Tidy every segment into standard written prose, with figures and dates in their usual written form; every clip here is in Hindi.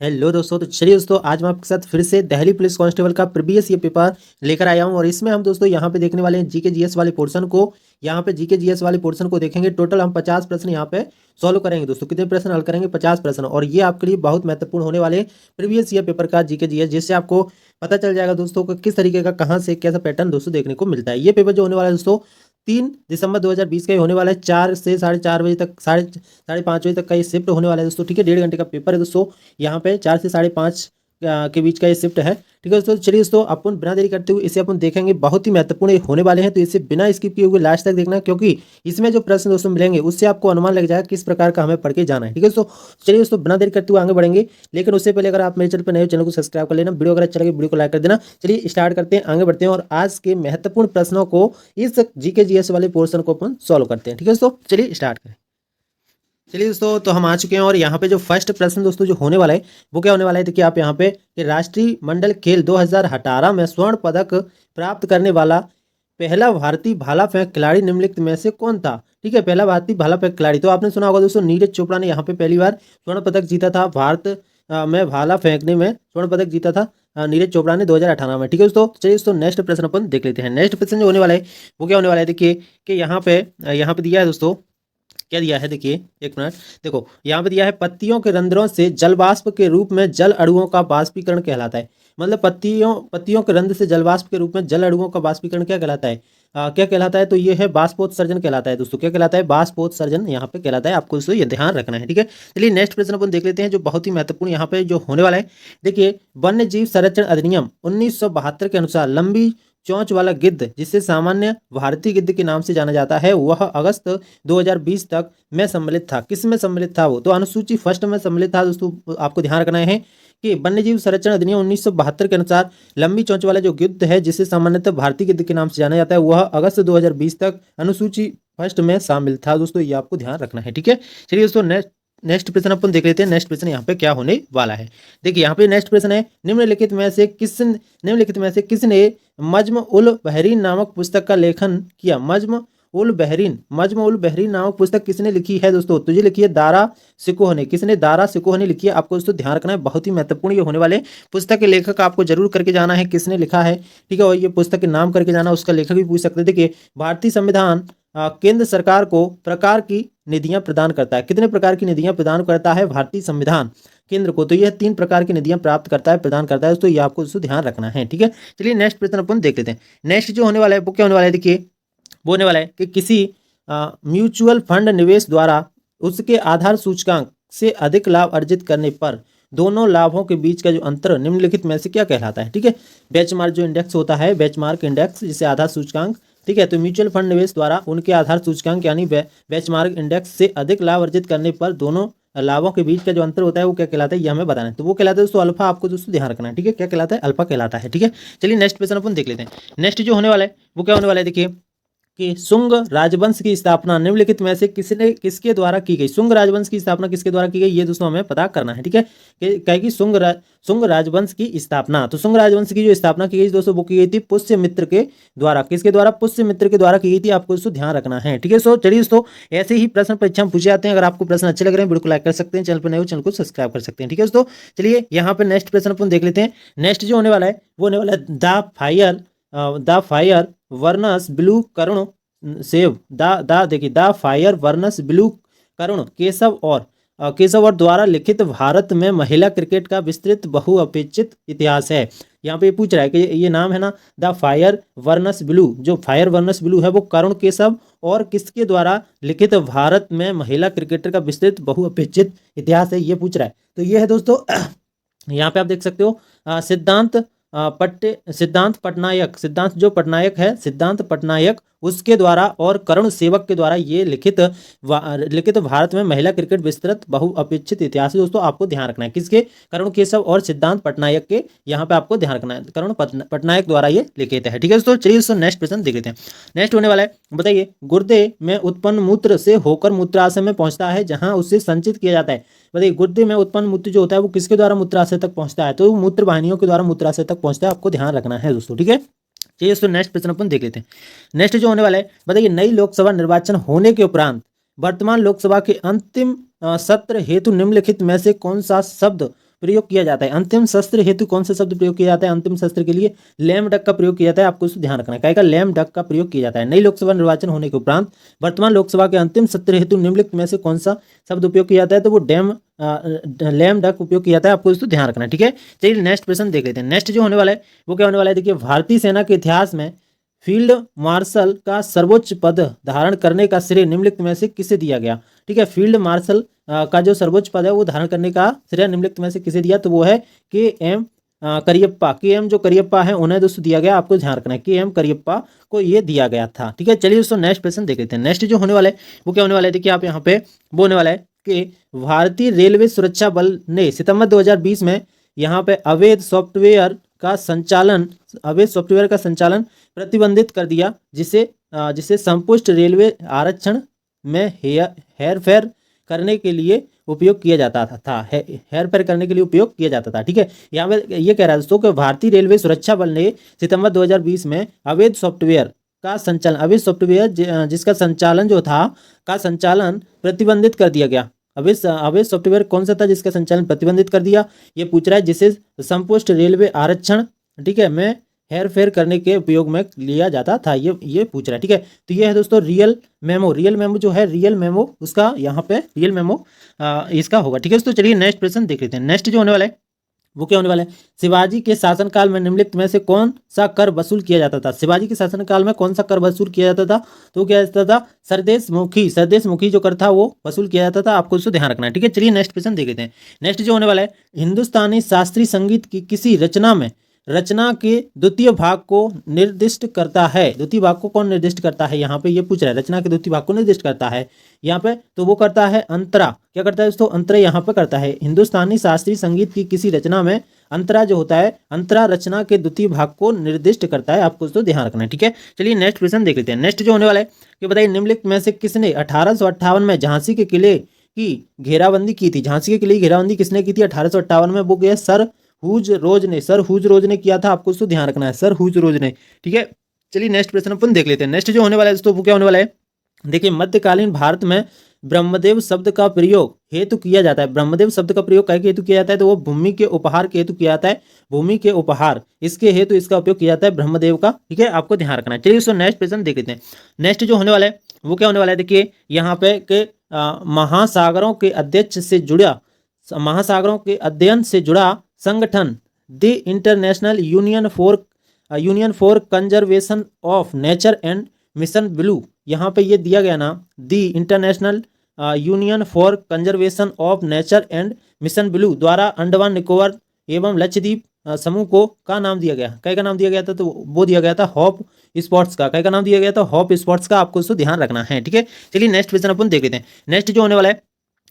हेलो दोस्तों, तो चलिए दोस्तों, आज मैं आपके साथ फिर से दिल्ली पुलिस कांस्टेबल का प्रीवियस ईयर पेपर लेकर आया हूं। और इसमें हम दोस्तों यहाँ पे देखने वाले हैं जीके जीएस वाले पोर्शन को। यहाँ पे जीके जीएस वाले पोर्शन को देखेंगे। टोटल हम 50 प्रश्न यहाँ पे सॉल्व करेंगे दोस्तों। कितने प्रश्न हल करेंगे? 50 प्रश्न। और ये आपके लिए बहुत महत्वपूर्ण होने वाले प्रीवियस ईयर पेपर का जीके जीएस, जिससे आपको पता चल जाएगा दोस्तों को किस तरीके का कहाँ से कैसा पैटर्न दोस्तों देखने को मिलता है। ये पेपर जो होने वाला है दोस्तों 3 दिसंबर 2020 का ही होने वाला है। 4 से 4:30 बजे तक, साढ़े 5 बजे तक का ये शिफ्ट होने वाला है दोस्तों। ठीक है, 1.5 घंटे का पेपर है दोस्तों। यहाँ पे 4 से 5:30 के बीच का ये शिफ्ट है। ठीक है दोस्तों, चलिए दोस्तों, अपन बिना देरी करते हुए इसे अपन देखेंगे। बहुत ही महत्वपूर्ण होने वाले हैं, तो इसे बिना स्किप किए हुए लास्ट तक देखना, क्योंकि इसमें जो प्रश्न दोस्तों मिलेंगे उससे आपको अनुमान लग जाएगा किस प्रकार का हमें पढ़ के जाना है। ठीक है दोस्तों, चलिए दोस्तों, बिना देरी करते हुए आगे बढ़ेंगे। लेकिन उससे पहले अगर आप मेरे चैनल पर नए हो, चैनल को सब्सक्राइब कर लेना। वीडियो अगर अच्छा लगे वीडियो को लाइक कर देना। चलिए स्टार्ट करते हैं, आगे बढ़ते हैं और आज के महत्वपूर्ण प्रश्नों को, इस जीके जीएस वाले पोर्शन को अपन सॉल्व करते हैं। ठीक है दोस्तों, चलिए स्टार्ट करें। चलिए दोस्तों, तो हम आ चुके हैं और यहाँ पे जो फर्स्ट प्रश्न दोस्तों जो होने वाला है वो क्या होने वाला है, देखिए आप यहाँ पे कि राष्ट्रीय मंडल खेल 2018 में स्वर्ण पदक प्राप्त करने वाला पहला भारतीय भाला फेंक खिलाड़ी निम्नलिखित में से कौन था। ठीक है, पहला भारतीय भाला फेंक खिलाड़ी, तो आपने सुना होगा दोस्तों, नीरज चोपड़ा ने यहाँ पे पहली बार स्वर्ण पदक जीता था। भारत में भाला फेंकने में स्वर्ण पदक जीता था नीरज चोपड़ा ने 2018 में। ठीक है दोस्तों, चलिए दोस्तों नेक्स्ट प्रश्न अपन देख लेते हैं। नेक्स्ट प्रश्न जो होने वाला है वो क्या होने वाला है, देखिए कि यहाँ पे दिया है दोस्तों, क्या दिया है, देखिए एक मिनट। देखो यहाँ पे दिया है पत्तियों के रंध्रों से जलवाष्प के रूप में जल अणुओं का वाष्पीकरण कहलाता है। मतलब पत्तियों के रंध्र से जलवाष्प के रूप में जल अणुओं का वाष्पीकरण क्या कहलाता है, क्या कहलाता है, तो ये है बाष्पोत्सर्जन कहलाता है दोस्तों। क्या कहलाता है? बाष्पोत्सर्जन यहाँ पे कहलाता है। आपको इसको ये ध्यान रखना है। ठीक है, चलिए नेक्स्ट प्रश्न अपन देख लेते हैं, जो बहुत ही महत्वपूर्ण यहाँ पे जो होने वाला है। देखिए, वन्य जीव संरक्षण अधिनियम 1972 के अनुसार लंबी चोंच वाला गिद्ध, जिसे सामान्य भारतीय गिद्ध के नाम से जाना जाता है, वह अगस्त 2020 तक में सम्मिलित था। किस में सम्मिलित था वो? तो अनुसूची फर्स्ट में सम्मिलित था दोस्तों। आपको ध्यान रखना है कि वन्यजीव संरक्षण अधिनियम 1972 के अनुसार लंबी चोंच वाला जो गिद्ध है, जिसे सामान्यतः भारतीय गिद्ध के नाम से जाना जाता है, वह अगस्त 2020 तक अनुसूची फर्स्ट में शामिल था दोस्तों। ये आपको ध्यान रखना है। ठीक है, चलिए दोस्तों नेक्स्ट प्रश्न अपन देख लेते हैं। नेक्स्ट प्रश्न यहाँ पे क्या होने वाला है, देखिए यहाँ पे नेक्स्ट प्रश्न है, निम्नलिखित में से किसने मज्म उल बहरीन नामक पुस्तक का लेखन किया। मज्म उल बहरीन नामक पुस्तक किसने लिखी है दोस्तों? तो ये लिखी है दारा शिकोह ने। किसने? दारा शिकोह ने लिखी है। आपको दोस्तों ध्यान रखना है, बहुत ही महत्वपूर्ण ये होने वाले पुस्तक के लेखक आपको जरूर करके जाना है किसने लिखा है। ठीक है, और ये पुस्तक के नाम करके जाना, उसका लेखक भी पूछ सकते हैं। देखिए, भारतीय संविधान केंद्र सरकार को प्रकार की निधियां प्रदान करता है। कितने प्रकार की निधियां प्रदान करता है भारतीय संविधान केंद्र को? तो यह 3 प्रकार की निधियां प्राप्त करता है, प्रदान करता है दोस्तों। ये आपको दोस्तों ध्यान रखना है। ठीक है, चलिए नेक्स्ट प्रश्न अपन देख लेते हैं। नेक्स्ट जो होने वाला है वो क्या होने वाला है, देखिए वो होने वाला है कि किसी म्यूचुअल फंड निवेश द्वारा उसके आधार सूचकांक से अधिक लाभ अर्जित करने पर दोनों लाभों के बीच का जो अंतर निम्नलिखित में से क्या कहलाता है। ठीक है, बेंचमार्क जो इंडेक्स होता है, बेंचमार्क इंडेक्स, जिसे आधार सूचकांक। ठीक है, तो म्यूचुअल फंड निवेश द्वारा उनके आधार सूचकांक यानी बेंचमार्क इंडेक्स से अधिक लाभ अर्जित करने पर दोनों लाभों के बीच का जो अंतर होता है वो क्या कहलाता है, ये हमें बताना है। तो वो कहलाता है दोस्तों अल्फा। आपको दोस्तों ध्यान रखना है। ठीक है, क्या कहलाता है? अल्फा कहलाता है। ठीक है, चलिए नेक्स्ट क्वेश्चन अपन देख लेते हैं। नेक्स्ट जो होने वाला है वो क्या होने वाला है, देखिए कि शुंग राजवंश की स्थापना निम्नलिखित में से किसके द्वारा की गई। शुंग राजवंश की स्थापना किसके द्वारा की गई, ये दोस्तों हमें पता करना है। ठीक है, कहेगी शुंग राजवंश की स्थापना। तो शुंग राजवंश की जो स्थापना की गई दोस्तों वो की गई थी पुष्यमित्र के द्वारा। किसके द्वारा? पुष्यमित्र के द्वारा की गई थी। आपको दोस्तों ध्यान रखना है। ठीक है, सो चलिए दोस्तों, ऐसे ही प्रश्न परीक्षा में पूछे जाते हैं। अगर आपको प्रश्न अच्छे लग रहे हैं, वीडियो को लाइक कर सकते हैं, चैनल पर नए हो चैनल को सब्सक्राइब कर सकते हैं। ठीक है दोस्तों, चलिए यहाँ पे नेक्स्ट प्रश्न अपन देख लेते हैं। नेक्स्ट जो होने वाला है वो होने वाला है the fire वर्नस blue Karun save देखिए द फायर वर्नस ब्लू करुण केशव और द्वारा लिखित भारत में महिला क्रिकेट का विस्तृत बहुअपेक्षित इतिहास है। यहाँ पे पूछ रहा है कि ये नाम है ना, द फायर वर्नस ब्लू। जो फायर वर्नस ब्लू है वो करुण केशव और किसके द्वारा लिखित भारत में महिला क्रिकेटर का विस्तृत बहुअपेक्षित इतिहास है, ये पूछ रहा है। तो ये है दोस्तों यहाँ पे आप देख सकते हो सिद्धांत पटनायक उसके द्वारा और करुण सेवक के द्वारा ये लिखित भारत में महिला क्रिकेट विस्तृत बहुअपेक्षित इतिहास है। दोस्तों आपको ध्यान रखना है किसके? करुण केशव और सिद्धांत पटनायक के। यहाँ पे आपको ध्यान रखना है, करुण पटनायक द्वारा ये लिखित है। ठीक है दोस्तों, चलिए दोस्तों नेक्स्ट प्रश्न देख लेते हैं। नेक्स्ट होने वाला है, बताइए, गुर्दे में उत्पन्न मूत्र से होकर मूत्राशय में पहुंचता है, जहां उसे संचित किया जाता है। बताइए, गुर्दे में उत्पन्न मूत्र जो होता है वो किसके द्वारा मूत्राशय तक पहुंचता है? तो मूत्र वाहिनियों के द्वारा मूत्राशय तक पहुंचता है। आपको ध्यान रखना है दोस्तों। ठीक है, चलिए दोस्तों नेक्स्ट प्रश्न अपन देख लेते हैं। नेक्स्ट जो होने वाला है, बताइए, नई लोकसभा निर्वाचन होने के उपरांत वर्तमान लोकसभा के अंतिम सत्र हेतु निम्नलिखित में से कौन सा शब्द प्रयोग किया जाता है? अंतिम शस्त्र हेतु कौन सा शब्द प्रयोग किया जाता है? अंतिम शस्त्र के लिए लैम डक का प्रयोग किया जाता है, आपको इसको ध्यान रखना है। क्या लैम डक का प्रयोग किया जाता है। नई लोकसभा निर्वाचन होने के उपरांत वर्तमान लोकसभा के अंतिम सत्र हेतु निम्नलिखित में से कौन सा शब्द उपयोग किया जाता है? तो वो लैम डक उपयोग किया जाता है, आपको इसको ध्यान रखना है। ठीक है, चलिए नेक्स्ट प्रश्न देख लेते हैं। नेक्स्ट जो होने वाला है वो क्या होने वाला है, देखिए भारतीय सेना के इतिहास में फील्ड मार्शल का सर्वोच्च पद धारण करने का श्रेय निम्नलिखित में से किसे दिया गया? ठीक है, फील्ड मार्शल का जो सर्वोच्च पद है वो धारण करने का श्रेय निम्नलिखित में से किसे दिया? तो वो है KM करियप्पा। KM जो करियप्पा है उन्हें दोस्तों दिया गया, आपको ध्यान रखना है, KM करियप्पा को ये दिया गया था। ठीक है, चलिए दोस्तों नेक्स्ट प्रश्न देख लेते हैं। नेक्स्ट जो होने वाला है वो क्या होने वाला है, देखिए आप यहाँ पे वो होने वाला है कि भारतीय रेलवे सुरक्षा बल ने सितंबर 2020 में यहाँ पे अवैध सॉफ्टवेयर का संचालन प्रतिबंधित कर दिया, जिसे संपुष्ट रेलवे आरक्षण में हेरफेर करने के लिए उपयोग किया जाता था। हेरफेर करने के लिए उपयोग किया जाता था। ठीक है, यहाँ पे ये कह रहा है दोस्तों कि भारतीय रेलवे सुरक्षा बल ने सितंबर 2020 में अवैध सॉफ्टवेयर जिसका संचालन जो था का संचालन प्रतिबंधित कर दिया गया। अवैध सॉफ्टवेयर कौन सा था जिसका संचालन प्रतिबंधित कर दिया? ये पूछ रहा है, जिसे संपुष्ट रेलवे आरक्षण, ठीक है, में हेरफेर करने के उपयोग में लिया जाता था, ये पूछ रहा है। ठीक है, तो ये है दोस्तों रियल मेमो जो है, रियल मेमो उसका यहाँ पे रियल मेमो इसका होगा। ठीक है, तो चलिए नेक्स्ट प्रश्न देख लेते हैं। नेक्स्ट जो होने वाला है वो क्या होने वाला है, शिवाजी के शासनकाल में निम्नलिखित में से कौन सा कर वसूल किया जाता था? शिवाजी के शासनकाल में कौन सा कर वसूल किया जाता था? तो क्या जाता था? सरदेशमुखी जो कर था वो वसूल किया जाता था, आपको इसको ध्यान रखना है। ठीक है, चलिए नेक्स्ट क्वेश्चन देख लेते हैं। नेक्स्ट जो होने वाला है, हिंदुस्तानी शास्त्रीय संगीत की किसी रचना के द्वितीय भाग को निर्दिष्ट करता है। द्वितीय भाग को कौन निर्दिष्ट करता है? यहाँ पे ये पूछ रहा है, रचना के द्वितीय भाग को निर्दिष्ट करता है यहाँ पे, तो वो करता है अंतरा। क्या करता है दोस्तों? अंतरा यहाँ पे करता है। हिंदुस्तानी शास्त्रीय संगीत की किसी रचना में अंतरा जो होता है, अंतरा रचना के द्वितीय भाग को निर्दिष्ट करता है, आपको तो ध्यान रखना है। ठीक है, चलिए नेक्स्ट क्वेश्चन देख लेते हैं। नेक्स्ट जो होने वाला है कि बताइए निम्नलिखित में से किसने 1858 में झांसी के किले की घेराबंदी की थी? झांसी के किले की घेराबंदी किसने की थी 1858 में? वो गया सर हुज रोज ने किया था, आपको उसको ध्यान रखना है, सर हुज रोज ने। ठीक है, चलिए नेक्स्ट प्रश्न अपन देख लेते हैं। नेक्स्ट जो होने वाला है दोस्तों वो क्या होने वाला है, देखिए मध्यकालीन भारत में ब्रह्मदेव शब्द का प्रयोग हेतु किया जाता है। ब्रह्मदेव शब्द का प्रयोग कैसे हेतु किया जाता है? तो वो भूमि के उपहार के हेतु किया जाता है। भूमि के उपहार इसके हेतु इसका उपयोग किया जाता है ब्रह्मदेव का। ठीक है, आपको ध्यान रखना है। चलिए इसको नेक्स्ट प्रश्न देख लेते हैं। नेक्स्ट जो होने वाला है वो क्या होने वाला है, देखिए यहाँ पे के महासागरों के अध्ययन से जुड़ा संगठन the international union for conservation of nature and mission blue, यहाँ पे ये दिया गया ना, the international union for conservation of nature and mission blue द्वारा अंडमान निकोबार एवं लक्षद्वीप समूह को का नाम दिया गया। क्या का नाम दिया गया था? तो वो दिया गया था हॉप स्पॉट्स का। क्या का नाम दिया गया था? हॉप स्पॉट्स का, आपको इसको ध्यान रखना है। ठीक है, चलिए नेक्स्ट क्वेश्चन अपन देख लेते हैं। नेक्स्ट जो होने वाला है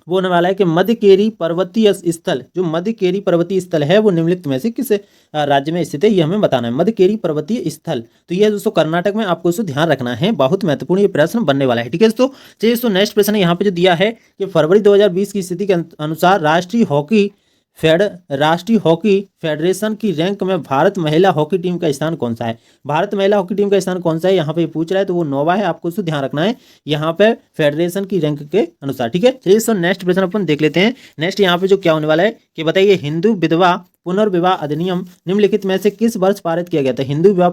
वो होने वाला है कि मध्यकेरी पर्वतीय स्थल, जो मध्यकेरी पर्वतीय स्थल है वो निम्नलिखित में से किस राज्य में स्थित है, ये हमें बताना है। मध्यकेरी पर्वतीय स्थल, तो ये दोस्तों कर्नाटक में, आपको इसको ध्यान रखना है, बहुत महत्वपूर्ण ये प्रश्न बनने वाला है। ठीक है दोस्तों, चलिए दोस्तों नेक्स्ट प्रश्न यहाँ पे जो दिया है कि फरवरी 2020 की स्थिति के अनुसार राष्ट्रीय हॉकी फेडरेशन की रैंक में भारत महिला हॉकी टीम का स्थान कौन सा है? भारत महिला हॉकी टीम का स्थान कौन सा है यहाँ पे पूछ रहा है, तो वो 9वां है, आपको इसको ध्यान रखना है यहाँ पे फेडरेशन की रैंक के अनुसार। ठीक है, चलिए सो नेक्स्ट प्रश्न अपन देख लेते हैं। नेक्स्ट यहाँ पे जो क्या होने वाला है कि बताइए हिंदू विधवा पुनर्विवाह अधिनियम निम्नलिखित में से किस वर्ष पारित किया गया था? हिंदू विधवा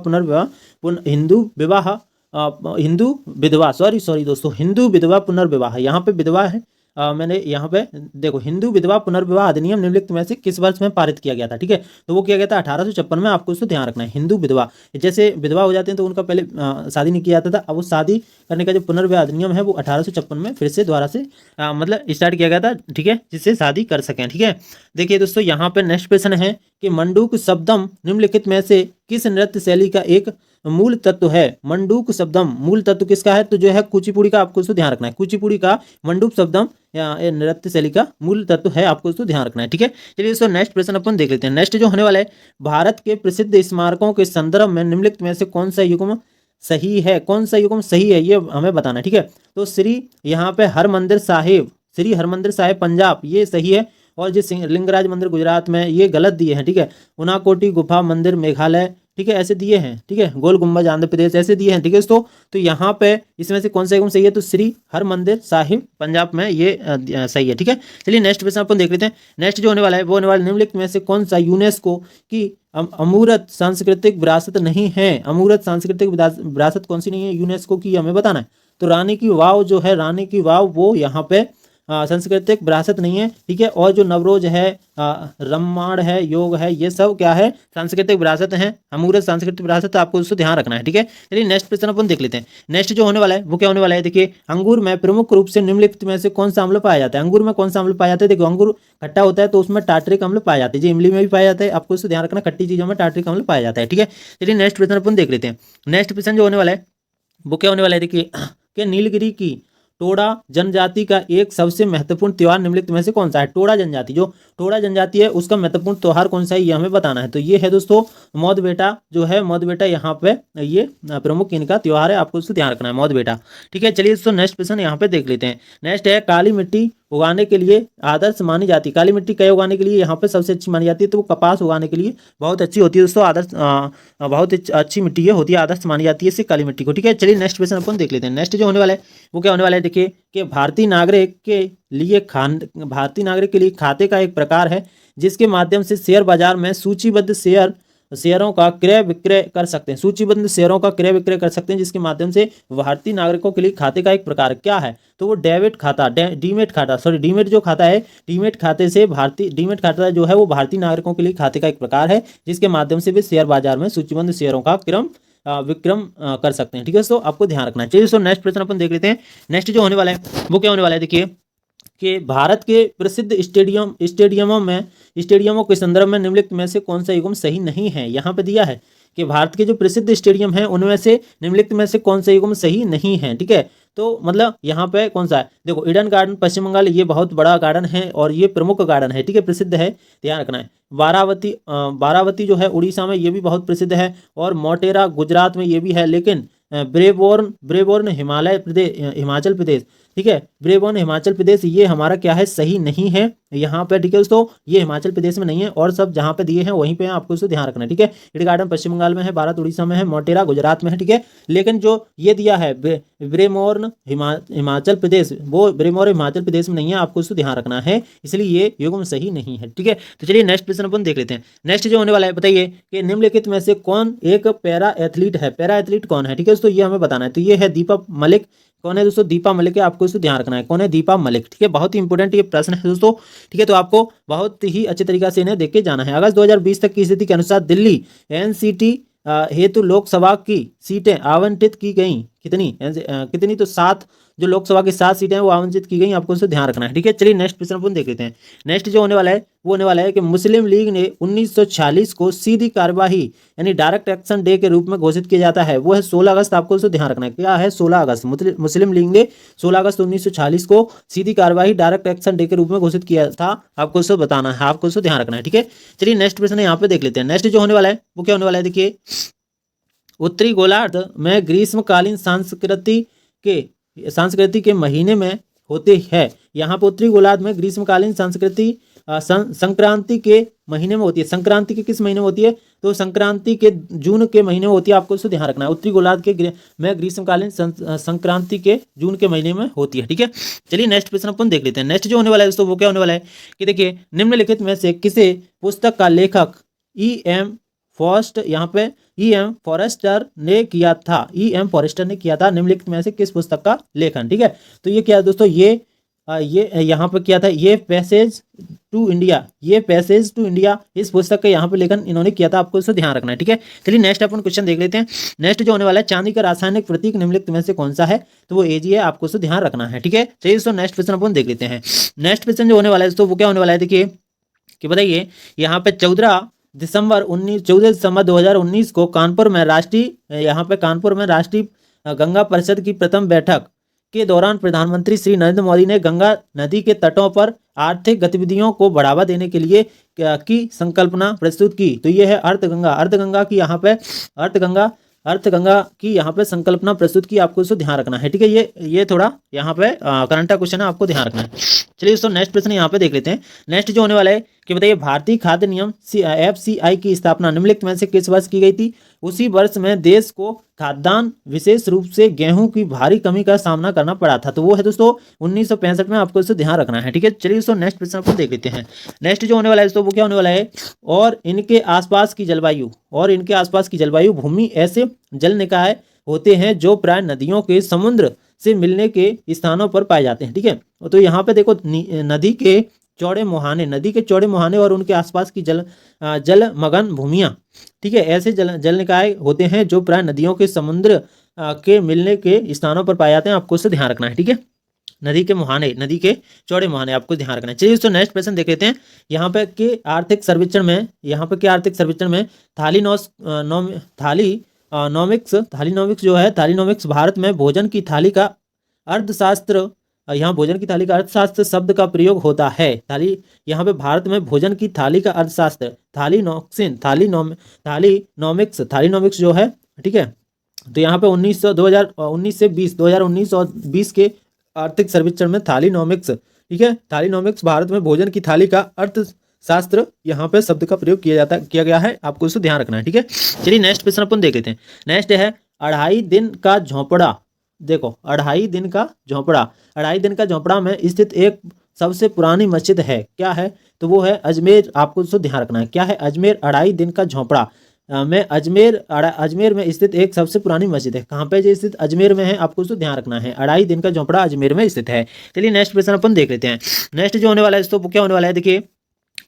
पुनर्विवाह, यहाँ पे विधवा है, मैंने यहाँ पे देखो हिंदू विधवा पुनर्विवाह अधिनियम निम्नलिखित में से किस वर्ष में पारित किया गया था? ठीक है, तो वो किया गया था 1856 में, आपको इसको ध्यान रखना है। हिंदू विधवा, जैसे विधवा हो जाते हैं तो उनका पहले शादी नहीं किया जाता था, अब वो शादी करने का जो पुनर्विवाह अधिनियम है वो 1856 में फिर से दोबारा से मतलब स्टार्ट किया गया था। ठीक है, जिससे शादी कर सकें। ठीक है, देखिए दोस्तों यहाँ पे नेक्स्ट क्वेश्चन है कि मंडूक शब्दम निम्नलिखित में से किस नृत्य शैली का एक मूल तत्व है? मंडूक शब्दम मूल तत्व किसका है? तो जो है कुचिपुड़ी का, आपको इसको ध्यान रखना है। कुचिपुड़ी का मंडूक शब्दम नृत्य शैली का मूल तत्व है, आपको इसको ध्यान रखना है। ठीक है, चलिए दोस्तों नेक्स्ट प्रश्न अपन देख लेते हैं। नेक्स्ट जो होने वाला है, भारत के प्रसिद्ध स्मारकों के संदर्भ में निम्नलिखित में से कौन सा युग्म सही है? कौन सा युग्म सही है ये हमें बताना है। ठीक है, तो श्री हरमंदिर साहिब पंजाब ये सही है, और जो लिंगराज मंदिर गुजरात में ये गलत दिए हैं। ठीक है, उनाकोटी गुफा मंदिर मेघालय ठीक है, ऐसे दिए हैं, ठीक है, गोल गुम्बज आंध्र प्रदेश ऐसे दिए हैं, ठीक है दोस्तों। तो यहाँ पे इसमें से कौन सा एवं सही है, तो श्री हरमंदिर साहिब पंजाब में ये सही है, ठीक है। चलिए नेक्स्ट क्वेश्चन अपन देख लेते हैं। नेक्स्ट जो होने वाला है वो होने वाला निम्नलिखित में से कौन सा यूनेस्को की अमूर्त सांस्कृतिक विरासत नहीं है। अमूर्त सांस्कृतिक विरासत कौन सी नहीं है यूनेस्को की, हमें बताना है। तो रानी की वाव जो है, रानी की वाव वो यहाँ पे सांस्कृतिक विरासत नहीं है, ठीक है। और जो नवरोज है, रम्माण है, योग है, ये सब क्या है, सांस्कृतिक विरासत है, अमूर्त सांस्कृतिक विरासत, आपको उसको ध्यान रखना है, ठीक है। चलिए नेक्स्ट प्रश्न अपन देख लेते हैं। नेक्स्ट जो होने वाला है वो क्या होने वाला है, देखिए अंगूर में प्रमुख रूप से निम्नलिखित में से कौन सा अम्ल पाया जाता है। अंगूर में कौन सा अम्ल पाया जाता है, देखो अंगूर खट्टा होता है तो उसमें टार्ट्रिक अम्ल पाया जाता है, जो इमली में भी पाया जाता है, आपको उसको ध्यान रखना, खट्टी चीजों में टार्ट्रिक अम्ल पाया जाता है, ठीक है। चलिए नेक्स्ट प्रश्न अपन देख लेते हैं। नेक्स्ट प्रश्न जो होने वाला है वो क्या होने वाला है, देखिए कि नीलगिरी की टोडा जनजाति का एक सबसे महत्वपूर्ण त्योहार निम्नलिखित में से कौन सा है। टोडा जनजाति, जो टोडा जनजाति है उसका महत्वपूर्ण त्योहार कौन सा है, ये हमें बताना है। तो ये है दोस्तों मौद बेटा, जो है मौद बेटा, यहाँ पे ये प्रमुख इनका त्योहार है, आपको उसको ध्यान रखना है, मौद बेटा, ठीक है। चलिए दोस्तों नेक्स्ट क्वेश्चन यहाँ पे देख लेते हैं। नेक्स्ट है काली मिट्टी उगाने के लिए आदर्श मानी जाती है। काली मिट्टी क्या उगाने के लिए यहाँ पे सबसे अच्छी मानी जाती है, तो वो कपास उगाने के लिए बहुत अच्छी होती है दोस्तों, आदर्श बहुत अच्छी मिट्टी है, होती है, आदर्श मानी जाती है इससे काली मिट्टी को, ठीक है। चलिए नेक्स्ट क्वेश्चन अपन देख लेते हैं। नेक्स्ट जो होने वाला है वो क्या होने वाला है, देखिए कि भारतीय नागरिक के लिए खाते का एक प्रकार है जिसके माध्यम से शेयर बाजार में सूचीबद्ध शेयरों का क्रय विक्रय कर सकते हैं। सूचीबद्ध शेयरों का क्रय विक्रय कर सकते हैं जिसके माध्यम से भारतीय नागरिकों के लिए खाते का एक प्रकार क्या है, तो वो डेबिट खाता, डीमेट खाता, सॉरी डीमेट जो खाता है, डीमेट खाते से डीमेट खाता जो है वो भारतीय नागरिकों के लिए खाते का एक प्रकार है जिसके माध्यम से वे शेयर बाजार में सूचीबद्ध शेयरों का विक्रम कर सकते हैं, ठीक है। तो आपको ध्यान रखना है। चलिए दोस्तों नेक्स्ट प्रश्न अपन देख लेते हैं। नेक्स्ट जो होने वाला है वो क्या होने वाला है, देखिए कि भारत के प्रसिद्ध स्टेडियमों के संदर्भ में निम्नलिखित में से कौन सा युग्म सही नहीं है। यहाँ पे दिया है कि भारत के जो प्रसिद्ध स्टेडियम हैं उनमें से निम्नलिखित में से कौन सा युग्म सही नहीं है, ठीक है। तो मतलब यहाँ पे कौन सा है, देखो ईडन गार्डन पश्चिम बंगाल, ये बहुत बड़ा गार्डन है और ये प्रमुख गार्डन है, ठीक है, प्रसिद्ध है, ध्यान रखना है। बारावती जो है उड़ीसा में, ये भी बहुत प्रसिद्ध है, और मोटेरा गुजरात में ये भी है, लेकिन ब्रेबोर्न हिमाचल प्रदेश, ठीक है, ब्रेबोर्न हिमाचल प्रदेश ये हमारा क्या है, सही नहीं है यहाँ पे, ठीक है दोस्तों, ये हिमाचल प्रदेश में नहीं है, और सब जहाँ पे दिए हैं वहीं पे आपको इसको ध्यान रखना है, ठीक है। ईडन गार्डन पश्चिम बंगाल में है, बारात उड़ीसा में है, मोटेरा गुजरात में है, ठीक है। लेकिन जो ये दिया है ब्रेबोर्न हिमाचल प्रदेश, वो ब्रेबोर्न हिमाचल प्रदेश में नहीं है, आपको इसको ध्यान रखना है, इसलिए ये युग्म सही नहीं है, ठीक है। तो चलिए नेक्स्ट प्रश्न अपन देख लेते हैं। नेक्स्ट जो होने वाला है, बताइए कि निम्नलिखित में से कौन एक पैरा एथलीट है। पैरा एथलीट कौन है, ठीक है दोस्तों, ये हमें बताना है। तो ये है दीपा मलिक। कौन है दोस्तों, दीपा मलिक है, आपको इसको ध्यान रखना है, कौन है, दीपा मलिक, ठीक है। बहुत ही इंपॉर्टेंट ये प्रश्न है दोस्तों, ठीक है। तो आपको बहुत ही अच्छे तरीके से इन्हें देख के जाना है। अगस्त 2020 तक की स्थिति के अनुसार दिल्ली एनसीटी हेतु लोकसभा की सीटें आवंटित की गई, कितनी तो 7, जो लोकसभा की 7 सीटें हैं वो आवंटित की गई, आपको उससे ध्यान रखना है, ठीक है। चलिए नेक्स्ट प्रश्न अपन देख लेते हैं। नेक्स्ट जो होने वाला है वो होने वाला है कि मुस्लिम लीग ने 1946 को सीधी कार्यवाही यानी डायरेक्ट एक्शन डे के रूप में घोषित किया जाता है, वो है 16 अगस्त, आपको उससे ध्यान रखना है, क्या है, 16 अगस्त। मुस्लिम लीग ने 16 अगस्त 1946 को सीधी कार्यवाही डायरेक्ट एक्शन डे के रूप में घोषित किया था, आपको उसको बताना है, आपको उसको ध्यान रखना है, ठीक है। चलिए नेक्स्ट प्रश्न यहाँ पे देख लेते हैं। नेक्स्ट जो होने वाला है वो क्या होने वाला है, देखिए उत्तरी गोलार्ध में ग्रीष्मकालीन संस्कृति के महीने में होते हैं। यहाँ पर उत्तरी गोलार्ध में ग्रीष्मकालीन संक्रांति के महीने में होती है। संक्रांति के किस महीने में होती है, तो संक्रांति के जून के महीने में होती है, आपको इसको ध्यान रखना है। उत्तरी गोलार्ध में ग्रीष्मकालीन संक्रांति के जून के महीने में होती है, ठीक है। चलिए नेक्स्ट प्रश्न अपन देख लेते हैं। नेक्स्ट जो होने वाला है दोस्तों वो क्या होने वाला है कि देखिए निम्नलिखित में से किसे पुस्तक का लेखक E.M. फॉरेस्टर ने किया था। E.M. फॉरेस्टर ने किया था, निम्नलिखित में से किस पुस्तक का लेखन, ठीक है। तो ये क्या है दोस्तों, ये यहाँ पे किया था, ये पैसेज टू इंडिया, इस पुस्तक का यहाँ पे लेखन इन्होंने किया था, आपको इसको ध्यान रखना है, ठीक है। चलिए नेक्स्ट अपन क्वेश्चन देख लेते हैं। नेक्स्ट जो होने वाला है, चांदी का रासायनिक प्रतीक निम्नलिखित में से कौन सा है, तो वो Ag है, आपको इसको ध्यान रखना है, ठीक है। चलिए दोस्तों नेक्स्ट क्वेश्चन अपन देख लेते हैं। नेक्स्ट क्वेश्चन जो होने वाला है दोस्तों वो क्या होने वाला है, देखिए कि बताइए यहाँ पे 14 दिसंबर 2019 को कानपुर में राष्ट्रीय गंगा परिषद की प्रथम बैठक के दौरान प्रधानमंत्री श्री नरेंद्र मोदी ने गंगा नदी के तटों पर आर्थिक गतिविधियों को बढ़ावा देने के लिए की संकल्पना प्रस्तुत की। तो ये है अर्धगंगा की यहाँ पे संकल्पना प्रस्तुत की, आपको इसको ध्यान रखना है, ठीक है। ये थोड़ा यहाँ पे करंट क्वेश्चन है, आपको ध्यान रखना है। चलिए दोस्तों नेक्स्ट प्रश्न यहाँ पे देख लेते हैं। नेक्स्ट जो होने वाला है कि बताइए भारतीय खाद्य नियम FCI की स्थापना निम्नलिखित में से किस वर्ष की गई थी। उसी वर्ष में देश को खाद्यान्न विशेष रूप से गेहूं की भारी कमी का सामना करना पड़ा था। तो वो है दोस्तों 1965 में, आपको इससे ध्यान रखना है। ठीक है, चलिए दोस्तों नेक्स्ट प्रश्न को देख लेते हैं। नेक्स्ट जो होने वाला है दोस्तों वो क्या होने वाला है, और इनके आसपास की जलवायु भूमि ऐसे जल निकाय होते हैं जो प्राय नदियों के समुद्र से मिलने के स्थानों पर पाए जाते हैं। ठीक है, तो यहाँ पे देखो नदी के चौड़े मुहाने और उनके आसपास की जलमग्न भूमियां, ठीक है, ऐसे जल निकाय होते हैं जो प्राय नदियों के समुद्र के मिलने के स्थानों पर पाए जाते हैं। आपको इससे ध्यान रखना है। ठीक है, नदी के चौड़े मुहाने, आपको ध्यान रखना है। चलिए दोस्तों नेक्स्ट प्रश्न देख लेते हैं। यहाँ पे के आर्थिक सर्वेक्षण में थालीनॉमिक्स भारत में भोजन की थाली का अर्थशास्त्र, यहाँ भोजन की थाली का अर्थशास्त्र शब्द का प्रयोग होता है। यहाँ पे भारत में भोजन की थाली का अर्थशास्त्र थालीनॉमिक्स जो है, ठीक है, तो यहाँ पे 2019 और 20 के आर्थिक सर्वेक्षण में थालीनॉमिक्स, ठीक है, थालीनॉमिक्स भारत में भोजन की थाली का अर्थशास्त्र यहाँ पे शब्द का प्रयोग किया गया है। आपको इसको ध्यान रखना है। ठीक है, चलिए नेक्स्ट प्रश्न अपन देख लेते हैं। नेक्स्ट है अढ़ाई दिन का झोंपड़ा। देखो अढ़ाई दिन का झोंपड़ा में स्थित एक सबसे पुरानी मस्जिद है, क्या है, तो वो है अजमेर। आपको इसको ध्यान रखना है, क्या है, अजमेर अढ़ाई दिन का झोंपड़ा में अजमेर में स्थित एक सबसे पुरानी मस्जिद है। कहाँ पे स्थित, अजमेर में है। आपको इसको ध्यान रखना है, अढ़ाई दिन का झोंपड़ा अजमेर में स्थित है। चलिए नेक्स्ट प्रश्न अपन देख लेते हैं। नेक्स्ट जो होने वाला है तो क्या होने वाला है, देखिए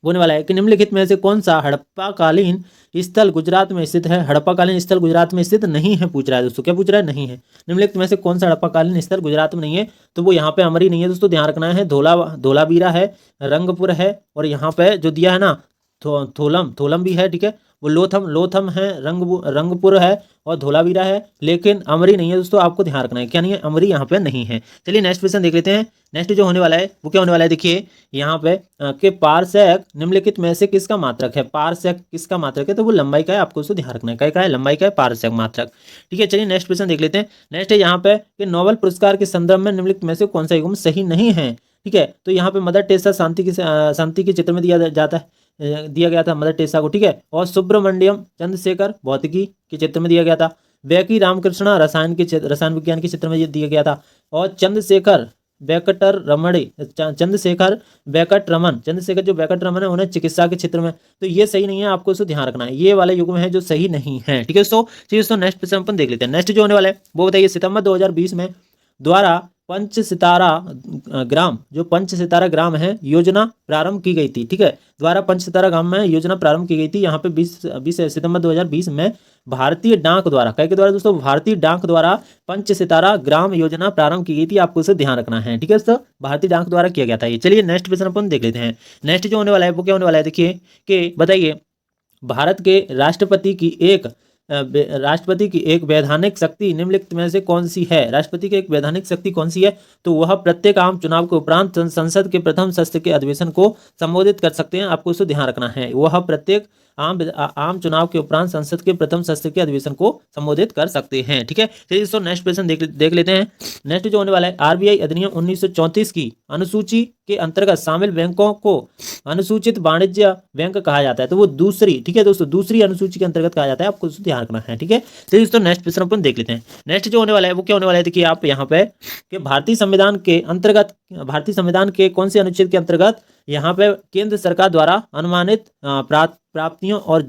होने वाला है कि निम्नलिखित में से कौन सा हड़प्पाकालीन स्थल गुजरात में स्थित है। हड़प्पाकालीन स्थल गुजरात में स्थित नहीं है, पूछ रहा है दोस्तों, क्या पूछ रहा है, नहीं है। निम्नलिखित में से कौन सा हड़प्पाकालीन स्थल गुजरात में नहीं है, तो वो यहाँ पे अमरी नहीं है दोस्तों, ध्यान रखना है। धोलावीरा है, रंगपुर है, और यहाँ पे जो दिया है ना थोलम भी है, ठीक है, वो लोथम है, रंगपुर है और धोलावीरा है, लेकिन अमरी नहीं है दोस्तों। आपको ध्यान रखना है, क्या नहीं है, अमरी यहाँ पे नहीं है। चलिए नेक्स्ट क्वेश्चन देख लेते हैं। नेक्स्ट जो होने वाला है वो क्या होने वाला है, देखिए यहाँ पे कि पारसेक निम्नलिखित में से किसका मात्रक है। पारसेक किसका मात्रक है, तो वो लंबाई का है। आपको उसको ध्यान रखना है, क्या है, लंबाई का है, पारसेक मात्रक। ठीक है, चलिए नेक्स्ट क्वेश्चन देख लेते हैं। नेक्स्ट है यहाँ पे कि नोबेल पुरस्कार के संदर्भ में निम्नलिखित में से कौन सा युग्म सही नहीं है। ठीक है, तो यहाँ पे मदर टेरेसा शांति के चित्र में दिया गया था मदर टेरेसा को, ठीक है, और सुब्रमण्यम चंद्रशेखर भौतिकी के चित्र में दिया गया था। बैकी रामकृष्ण रसायन विज्ञान के चित्र में दिया गया था, और चंद्रशेखर जो वेंकट रमन है उन्हें चिकित्सा के क्षेत्र में। तो ये सही नहीं है, आपको इसको ध्यान रखना है, ये वाले युग्म है जो सही नहीं है। ठीक है दोस्तों, नेक्स्ट प्रश्न अपन देख लेते हैं। नेक्स्ट जो होने वाला है वो बताइए, सितंबर 2020 में द्वारा पंच सितारा ग्राम है योजना प्रारंभ की गई थी। ठीक है, द्वारा पंच सितारा ग्राम में योजना प्रारंभ की गई थी। यहाँ पे 20 सितंबर 2020 में भारतीय डाक द्वारा दोस्तों भारतीय डाक द्वारा पंच सितारा ग्राम योजना प्रारंभ की गई थी। आपको इसे ध्यान रखना है। ठीक है दोस्तों, भारतीय डाक द्वारा किया गया था ये। चलिए नेक्स्ट प्रश्न अपन देख लेते हैं। नेक्स्ट जो होने वाला है वो क्या होने वाला है, देखिए कि बताइए भारत के राष्ट्रपति की एक वैधानिक शक्ति निम्नलिखित में से कौन सी है। राष्ट्रपति की एक वैधानिक शक्ति कौन सी है, तो वह प्रत्येक आम चुनाव के उपरांत संसद के प्रथम सत्र के अधिवेशन को संबोधित कर सकते हैं। आपको इसको ध्यान रखना है, वह प्रत्येक आम चुनाव के उपरांत संसद के प्रथम सत्र के अधिवेशन को संबोधित कर सकते हैं। ठीक है, चलिए दोस्तों नेक्स्ट प्रश्न देख लेते हैं। नेक्स्ट जो होने वाला है, आरबीआई अधिनियम 1934 की अनुसूची के अंतर्गत शामिल बैंकों को अनुसूचित वाणिज्य बैंक कहा जाता है। तो वो दूसरी, ठीक है दोस्तों, दूसरी अनुसूची के अंतर्गत कहा जाता है। आपको ध्यान रखना है। ठीक है, चलिए दोस्तों नेक्स्ट प्रश्न अपन देख लेते हैं। नेक्स्ट जो होने वाला है वो क्या होने वाला है, देखिए आप यहाँ पे कि भारतीय संविधान के कौन से अनुच्छेद के अंतर्गत यहाँ पे केंद्र सरकार द्वारा अनुमानित प्राप्तियों और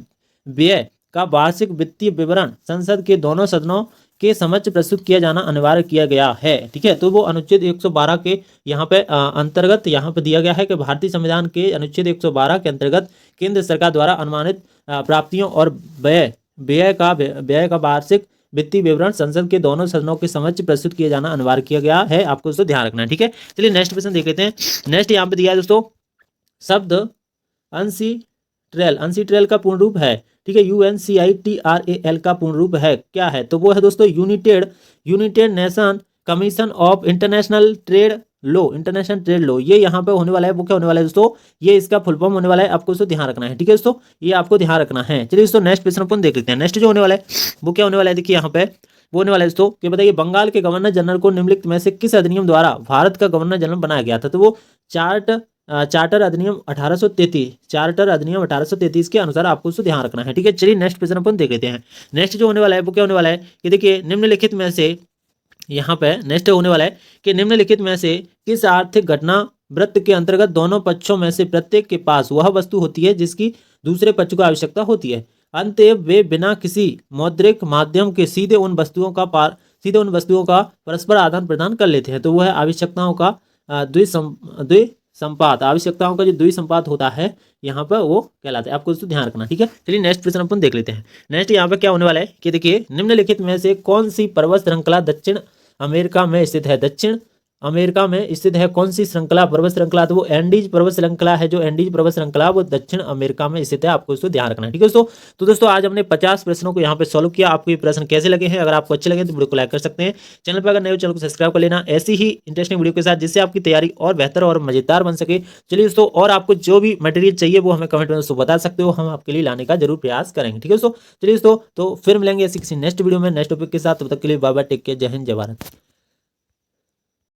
व्यय का वार्षिक वित्तीय विवरण संसद के दोनों सदनों के समक्ष प्रस्तुत किया जाना अनिवार्य किया गया है। ठीक है, तो वो अनुच्छेद 112 के यहाँ पे अंतर्गत यहाँ पे दिया गया है कि भारतीय संविधान के अनुच्छेद 112 के अंतर्गत केंद्र सरकार द्वारा अनुमानित प्राप्तियों और व्यय का वार्षिक वित्तीय विवरण संसद के दोनों सदनों के समक्ष प्रस्तुत किया जाना अनिवार्य किया गया है। आपको इसको ध्यान रखना है। ठीक है, चलिए नेक्स्ट प्रश्न देख लेते हैं। नेक्स्ट यहाँ पे दिया है दोस्तों, शब्द अनसीट्रेल का पूर्ण रूप है। ठीक है, UNCITRAL का पूर्ण रूप है, क्या है, तो वो है दोस्तों united nation commission of international trade law. ये यहाँ पे होने वाला है, वो क्या होने वाला है दोस्तों, ये इसका फुल फॉर्म होने वाला है। आपको इसको ध्यान रखना है। ठीक है दोस्तों, ये आपको ध्यान रखना है। चलिए दोस्तों नेक्स्ट प्रश्न अपन देख लेते हैं। नेक्स्ट जो होने वाला है वो क्या होने वाला है, देखिए यहाँ पे वो होने वाला है दोस्तों कि बताइए बंगाल के गवर्नर जनरल को निम्नलिखित में से किस अधिनियम द्वारा भारत का गवर्नर जनरल बनाया गया था। तो वो चार्ट चार्टर अधिनियम 1833 के अनुसार आपको उसको ध्यान रखना है। ठीक है, चलिए नेक्स्ट क्वेश्चन अपन देख लेते हैं। नेक्स्ट जो होने वाला है वो क्या होने वाला है कि देखिए निम्नलिखित में से यहाँ पे नेक्स्ट होने वाला है कि निम्नलिखित में से किस आर्थिक घटना वृत्त के अंतर्गत दोनों पक्षों में से प्रत्येक के पास वह वस्तु होती है जिसकी दूसरे पक्ष को आवश्यकता होती है, अतएव वे बिना किसी मौद्रिक माध्यम के सीधे उन वस्तुओं का परस्पर आदान प्रदान कर लेते हैं। तो वह आवश्यकताओं का द्विसंपात, आवश्यकताओं का जो द्विसंपात होता है यहाँ पर वो कहलाता है। आपको इसको ध्यान रखना। ठीक है, चलिए नेक्स्ट प्रश्न अपन देख लेते हैं। नेक्स्ट यहाँ पे क्या होने वाला है कि देखिए निम्नलिखित में से कौन सी पर्वत श्रृंखला दक्षिण अमेरिका में स्थित है। दक्षिण अमेरिका में स्थित है कौन सी श्रृंखला, पर्वत श्रृंखला? तो वो एंडीज पर्वत श्रृंखला है। जो एंडीज पर्वत श्रृंखला वो दक्षिण अमेरिका में स्थित है। आपको इसको ध्यान रखना है। ठीक है दोस्तों, तो दोस्तों आज हमने 50 प्रश्नों को यहाँ पे सॉल्व किया। आपको ये प्रश्न कैसे लगे हैं? अगर आपको अच्छे लगे तो वीडियो को लाइक कर सकते हैं। चैनल पर अगर नए हो चैनल को सब्सक्राइब कर लेना ऐसी ही इंटरेस्टिंग वीडियो के साथ, जिससे आपकी तैयारी और बेहतर और मजेदार बन सके। चलिए दोस्तों, और आपको जो भी मटेरियल चाहिए वो हमें कमेंट में दोस्तों बता सकते हो, हम आपके लिए लाने का जरूर प्रयास करेंगे। ठीक है दोस्तों, चलिए दोस्तों तो फिर मिलेंगे ऐसी किसी नेक्स्ट वीडियो में नेक्स्ट टॉपिक के साथ। तब तक के लिए बाय बाय, टेक केयर, जय हिंद, जय भारत।